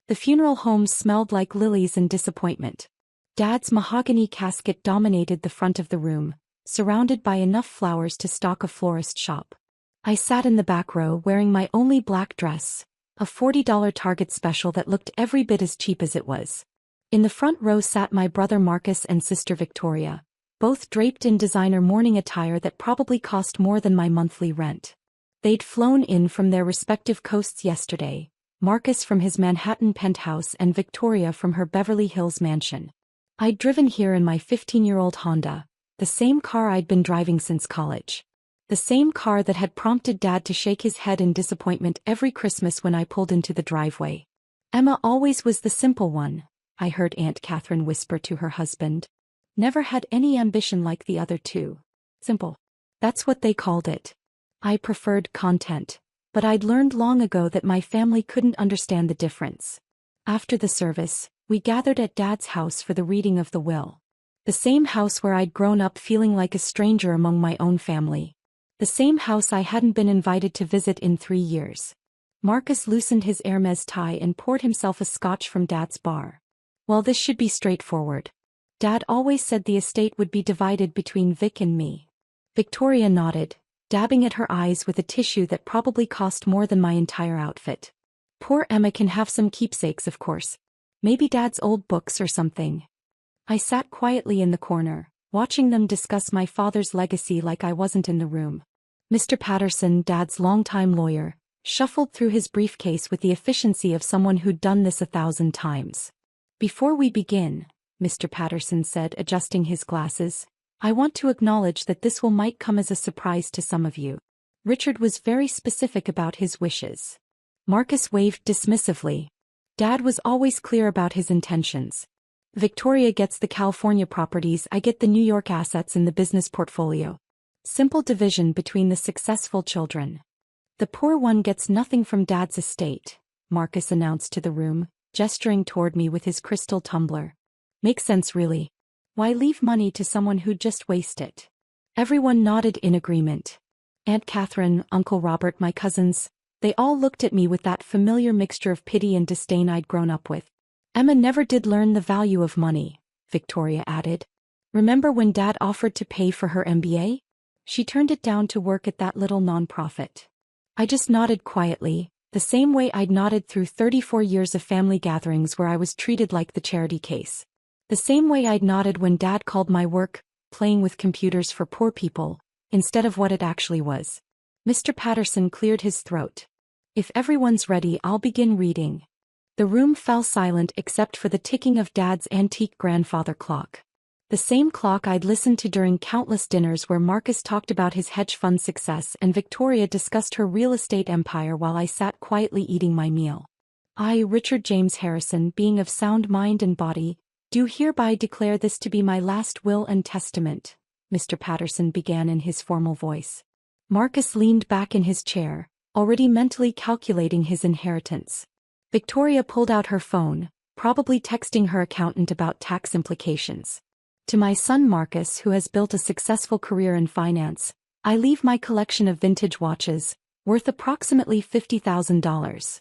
The funeral home smelled like lilies and disappointment. Dad's mahogany casket dominated the front of the room, surrounded by enough flowers to stock a florist shop. I sat in the back row wearing my only black dress, a $40 Target special that looked every bit as cheap as it was. In the front row sat my brother Marcus and sister Victoria, both draped in designer morning attire that probably cost more than my monthly rent. They'd flown in from their respective coasts yesterday, Marcus from his Manhattan penthouse and Victoria from her Beverly Hills mansion. I'd driven here in my 15-year-old Honda, the same car I'd been driving since college. The same car that had prompted Dad to shake his head in disappointment every Christmas when I pulled into the driveway. Emma always was the simple one, I heard Aunt Catherine whisper to her husband. Never had any ambition like the other two. Simple. That's what they called it. I preferred content, but I'd learned long ago that my family couldn't understand the difference. After the service, we gathered at Dad's house for the reading of the will. The same house where I'd grown up feeling like a stranger among my own family. The same house I hadn't been invited to visit in 3 years. Marcus loosened his Hermes tie and poured himself a scotch from Dad's bar. Well, this should be straightforward. Dad always said the estate would be divided between Vic and me. Victoria nodded, dabbing at her eyes with a tissue that probably cost more than my entire outfit. Poor Emma can have some keepsakes, of course. Maybe Dad's old books or something. I sat quietly in the corner, watching them discuss my father's legacy like I wasn't in the room. Mr. Patterson, Dad's longtime lawyer, shuffled through his briefcase with the efficiency of someone who'd done this 1,000 times. Before we begin, Mr. Patterson said, adjusting his glasses, I want to acknowledge that this might come as a surprise to some of you. Richard was very specific about his wishes. Marcus waved dismissively. Dad was always clear about his intentions. Victoria gets the California properties, I get the New York assets in the business portfolio. Simple division between the successful children. The poor one gets nothing from Dad's estate, Marcus announced to the room, gesturing toward me with his crystal tumbler. Makes sense, really. Why leave money to someone who'd just waste it? Everyone nodded in agreement. Aunt Catherine, Uncle Robert, my cousins, they all looked at me with that familiar mixture of pity and disdain I'd grown up with. Emma never did learn the value of money, Victoria added. Remember when Dad offered to pay for her MBA? She turned it down to work at that little nonprofit. I just nodded quietly, the same way I'd nodded through 34 years of family gatherings where I was treated like the charity case. The same way I'd nodded when Dad called my work, playing with computers for poor people, instead of what it actually was. Mr. Patterson cleared his throat. If everyone's ready, I'll begin reading. The room fell silent except for the ticking of Dad's antique grandfather clock. The same clock I'd listened to during countless dinners where Marcus talked about his hedge fund success and Victoria discussed her real estate empire while I sat quietly eating my meal. I, Richard James Harrison, being of sound mind and body, do hereby declare this to be my last will and testament, Mr. Patterson began in his formal voice. Marcus leaned back in his chair, already mentally calculating his inheritance. Victoria pulled out her phone, probably texting her accountant about tax implications. To my son Marcus, who has built a successful career in finance, I leave my collection of vintage watches, worth approximately $50,000.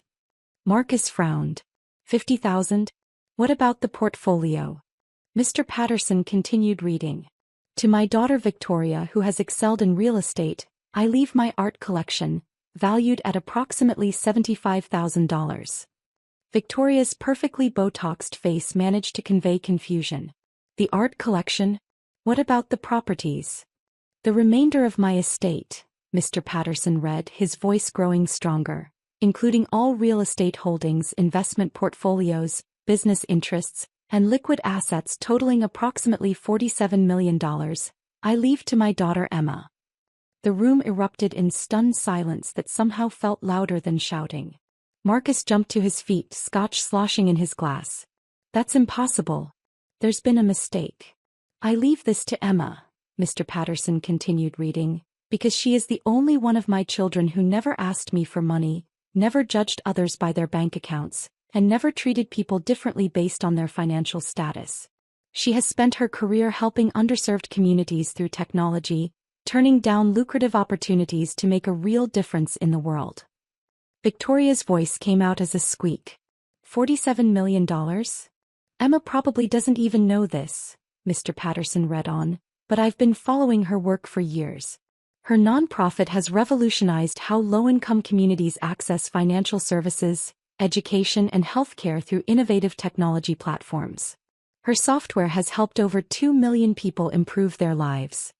Marcus frowned. $50,000? What about the portfolio? Mr. Patterson continued reading. To my daughter Victoria, who has excelled in real estate, I leave my art collection, valued at approximately $75,000. Victoria's perfectly Botoxed face managed to convey confusion. The art collection? What about the properties? The remainder of my estate, Mr. Patterson read, his voice growing stronger, including all real estate holdings, investment portfolios, business interests, and liquid assets totaling approximately $47 million, I leave to my daughter Emma. The room erupted in stunned silence that somehow felt louder than shouting. Marcus jumped to his feet, scotch sloshing in his glass. That's impossible. There's been a mistake. I leave this to Emma, Mr. Patterson continued reading, because she is the only one of my children who never asked me for money, never judged others by their bank accounts, and never treated people differently based on their financial status. She has spent her career helping underserved communities through technology, turning down lucrative opportunities to make a real difference in the world. Victoria's voice came out as a squeak. $47 million? Emma probably doesn't even know this, Mr. Patterson read on, but I've been following her work for years. Her nonprofit has revolutionized how low-income communities access financial services, education and healthcare through innovative technology platforms. Her software has helped over 2 million people improve their lives.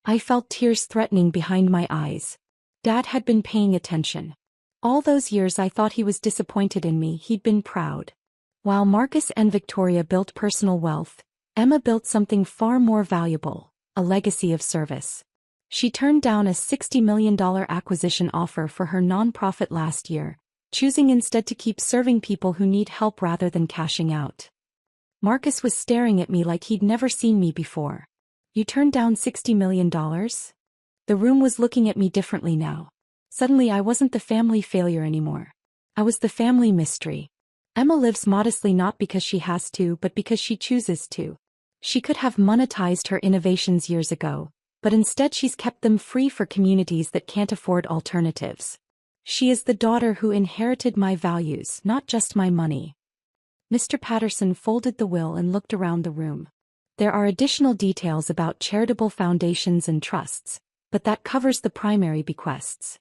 I felt tears threatening behind my eyes. Dad had been paying attention. All those years I thought he was disappointed in me, he'd been proud. While Marcus and Victoria built personal wealth, Emma built something far more valuable, a legacy of service. She turned down a $60 million acquisition offer for her nonprofit last year, choosing instead to keep serving people who need help rather than cashing out. Marcus was staring at me like he'd never seen me before. You turned down $60 million? The room was looking at me differently now. Suddenly I wasn't the family failure anymore. I was the family mystery. Emma lives modestly not because she has to but because she chooses to. She could have monetized her innovations years ago, but instead she's kept them free for communities that can't afford alternatives. She is the daughter who inherited my values, not just my money. Mr. Patterson folded the will and looked around the room. There are additional details about charitable foundations and trusts, but that covers the primary bequests.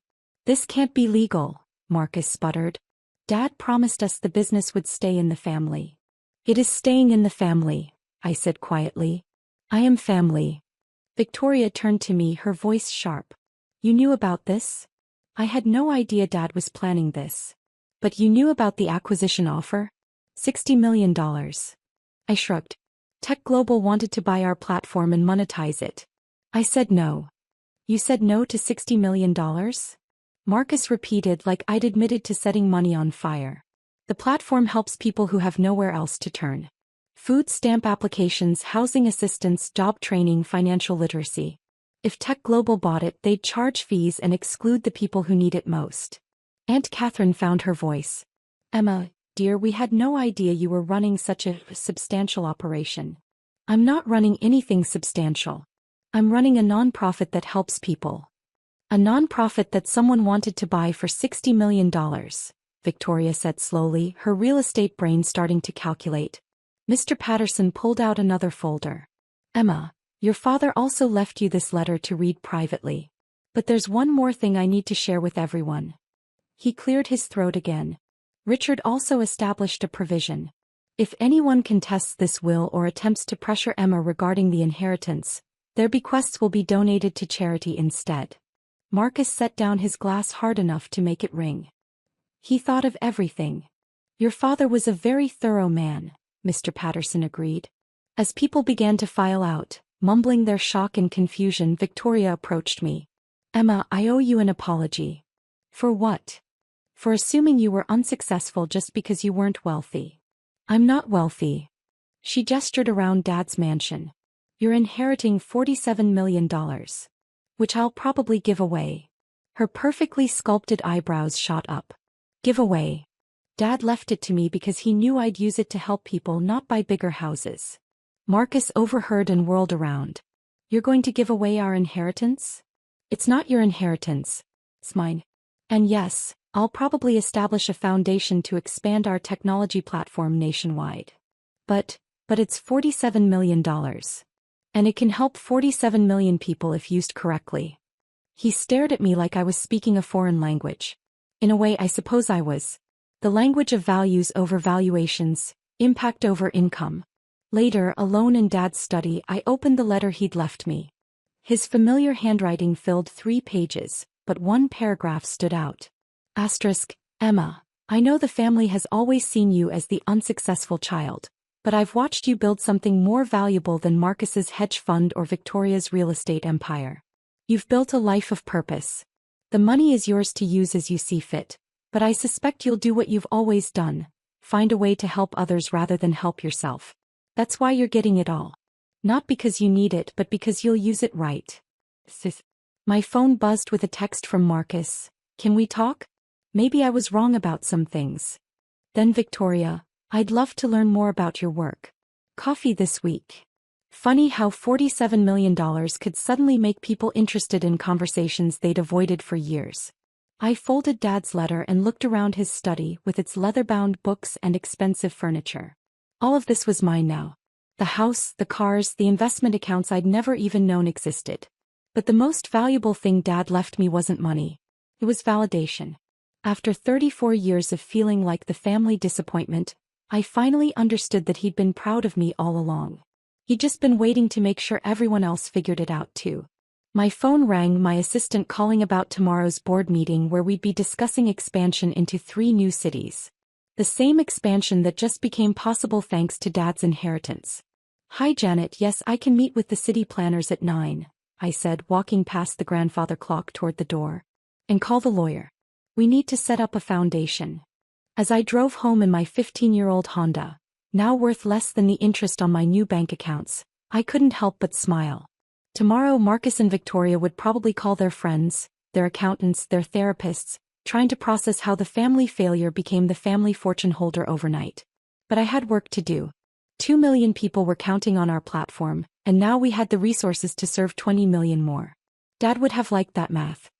This can't be legal, Marcus sputtered. Dad promised us the business would stay in the family. It is staying in the family, I said quietly. I am family. Victoria turned to me, her voice sharp. You knew about this? I had no idea Dad was planning this. But you knew about the acquisition offer? $60 million. I shrugged. Tech Global wanted to buy our platform and monetize it. I said no. You said no to $60 million? Marcus repeated like I'd admitted to setting money on fire. The platform helps people who have nowhere else to turn. Food stamp applications, housing assistance, job training, financial literacy. If Tech Global bought it, they'd charge fees and exclude the people who need it most. Aunt Catherine found her voice. Emma, dear, we had no idea you were running such a substantial operation. I'm not running anything substantial. I'm running a nonprofit that helps people. A nonprofit that someone wanted to buy for $60 million, Victoria said slowly, her real estate brain starting to calculate. Mr. Patterson pulled out another folder. Emma, your father also left you this letter to read privately. But there's one more thing I need to share with everyone. He cleared his throat again. Richard also established a provision. If anyone contests this will or attempts to pressure Emma regarding the inheritance, their bequests will be donated to charity instead. Marcus set down his glass hard enough to make it ring. He thought of everything. Your father was a very thorough man, Mr. Patterson agreed. As people began to file out, mumbling their shock and confusion, Victoria approached me. Emma, I owe you an apology. For what? For assuming you were unsuccessful just because you weren't wealthy. I'm not wealthy. She gestured around Dad's mansion. You're inheriting $47 million. Which I'll probably give away. Her perfectly sculpted eyebrows shot up. Give away. Dad left it to me because he knew I'd use it to help people, not buy bigger houses. Marcus overheard and whirled around. You're going to give away our inheritance? It's not your inheritance. It's mine. And yes, I'll probably establish a foundation to expand our technology platform nationwide. But it's $47 million. And it can help 47 million people if used correctly. He stared at me like I was speaking a foreign language. In a way, I suppose I was. The language of values over valuations, impact over income. Later, alone in Dad's study, I opened the letter he'd left me. His familiar handwriting filled 3 pages, but one paragraph stood out. Asterisk, Emma, I know the family has always seen you as the unsuccessful child. But I've watched you build something more valuable than Marcus's hedge fund or Victoria's real estate empire. You've built a life of purpose. The money is yours to use as you see fit, but I suspect you'll do what you've always done, find a way to help others rather than help yourself. That's why you're getting it all. Not because you need it but because you'll use it right. Sis. My phone buzzed with a text from Marcus. Can we talk? Maybe I was wrong about some things. Then Victoria. I'd love to learn more about your work. Coffee this week. Funny how $47 million could suddenly make people interested in conversations they'd avoided for years. I folded Dad's letter and looked around his study with its leather-bound books and expensive furniture. All of this was mine now. The house, the cars, the investment accounts I'd never even known existed. But the most valuable thing Dad left me wasn't money. It was validation. After 34 years of feeling like the family disappointment, I finally understood that he'd been proud of me all along. He'd just been waiting to make sure everyone else figured it out too. My phone rang, my assistant calling about tomorrow's board meeting where we'd be discussing expansion into 3 new cities. The same expansion that just became possible thanks to Dad's inheritance. "Hi Janet, yes, I can meet with the city planners at 9, I said, walking past the grandfather clock toward the door. "And call the lawyer. We need to set up a foundation." As I drove home in my 15-year-old Honda, now worth less than the interest on my new bank accounts, I couldn't help but smile. Tomorrow Marcus and Victoria would probably call their friends, their accountants, their therapists, trying to process how the family failure became the family fortune holder overnight. But I had work to do. 2 million people were counting on our platform, and now we had the resources to serve 20 million more. Dad would have liked that math.